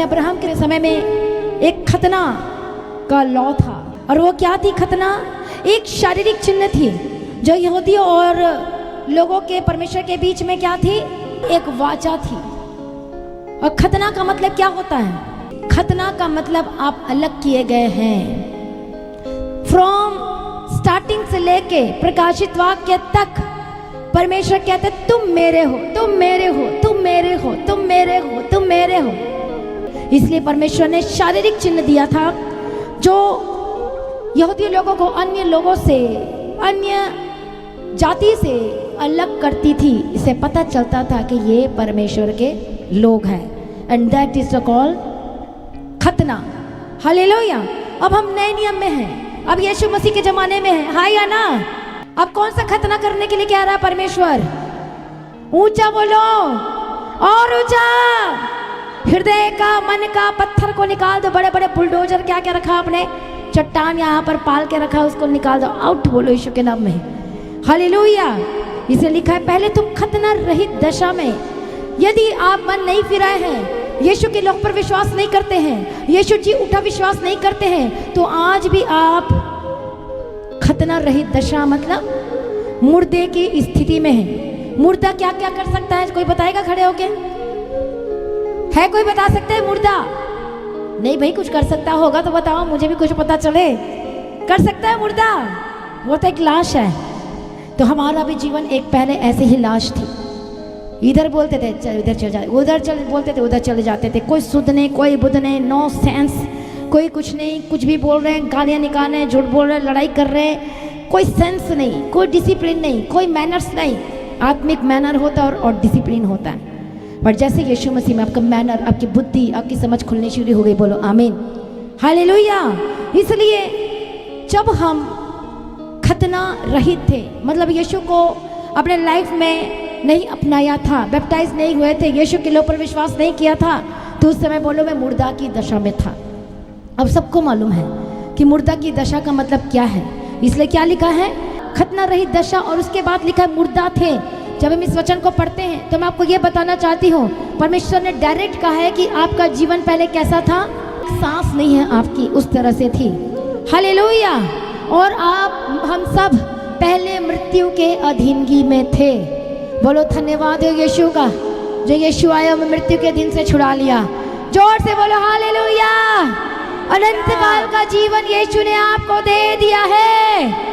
Abraham के समय में एक खतना का लॉ था, और वो क्या थी खतना? एक शारीरिक चिन्ह थी जो यहूदियों और लोगों के परमेश्वर के बीच में क्या थी? एक वाचा थी। और खतना का मतलब क्या होता है? खतना का मतलब आप अलग किए गए हैं। फ्रॉम स्टार्टिंग से लेके प्रकाशित वाक्य तक परमेश्वर कहते तुम मेरे हो, तुम मेरे हो, तुम मेरे हो, तुम मेरे हो, तुम मेरे हो। इसलिए परमेश्वर ने शारीरिक चिन्ह दिया था जो यहूदी लोगों को अन्य लोगों से, अन्य जाति से अलग करती थी। इसे पता चलता था कि ये परमेश्वर के लोग हैं, एंड दैट इज कॉल्ड खतना। हालेलुया। अब हम नए नियम में हैं, अब यीशु मसीह के जमाने में है, हाय या ना? अब कौन सा खतना करने के लिए कह रहा है परमेश्वर? ऊंचा बोलो, और ऊंचा। हृदय का, मन का पत्थर को निकाल दो। बड़े बड़े बुलडोजर क्या क्या रखा आपने, चट्टान यहाँ पर पाल के रखा, उसको निकाल दो, आउट बोलो यीशु के नाम में। हालेलुया। इसे लिखा है पहले तुम खतना रहित दशा में, यदि आप मन नहीं फिराए हैं, यीशु के लोग पर विश्वास नहीं करते हैं, यीशु जी उठा विश्वास नहीं करते हैं, तो आज भी आप खतना रहित दशा मतलब मुर्दे की स्थिति में है। मुर्दा क्या क्या कर सकता है? कोई बताएगा खड़े होके? है कोई बता सकता है मुर्दा? नहीं भाई, कुछ कर सकता होगा तो बताओ, मुझे भी कुछ पता चले। कर सकता है मुर्दा? वो तो एक लाश है। तो हमारा भी जीवन एक पहले ऐसे ही लाश थी। इधर बोलते थे चल इधर चल जाते, उधर चल बोलते थे उधर चले जाते थे। कोई सुध नहीं, कोई बुध नहीं, नो सेंस, कोई कुछ नहीं, कुछ भी बोल रहे हैं, गालियाँ निकाल रहे हैं, झूठ बोल रहे हैं, लड़ाई कर रहे हैं। कोई सेंस नहीं, कोई डिसिप्लिन नहीं, कोई मैनर्स नहीं। आत्मिक मैनर होता है और डिसिप्लिन होता है। पर जैसे यीशु मसीह में आपका मैनर, आपकी बुद्धि, आपकी समझ खुलनी शुरू हो गई, बोलो आमीन, हालेलुया। इसलिए जब हम खतना रहित थे, मतलब यीशु को अपने लाइफ में नहीं अपनाया था, बैप्टाइज नहीं हुए थे, यीशु के लोग पर विश्वास नहीं किया था, तो उस समय बोलो मैं मुर्दा की दशा में था। अब सबको मालूम है कि मुर्दा की दशा का मतलब क्या है, इसलिए क्या लिखा है? खतना रहित दशा, और उसके बाद लिखा है मुर्दा थे। जब हम इस वचन को पढ़ते हैं तो मैं आपको ये बताना चाहती हूँ, परमेश्वर ने डायरेक्ट कहा है कि आपका जीवन पहले कैसा था? सांस नहीं है आपकी, उस तरह से थी। हालेलुया। और आप, हम सब पहले मृत्यु के अधीनगी में थे। बोलो धन्यवाद हो यीशु का, जो यीशु आया हमें मृत्यु के दिन से छुड़ा लिया। जोर से बोलो हालेलुया। अनंत काल का जीवन यीशु ने आपको दे दिया है।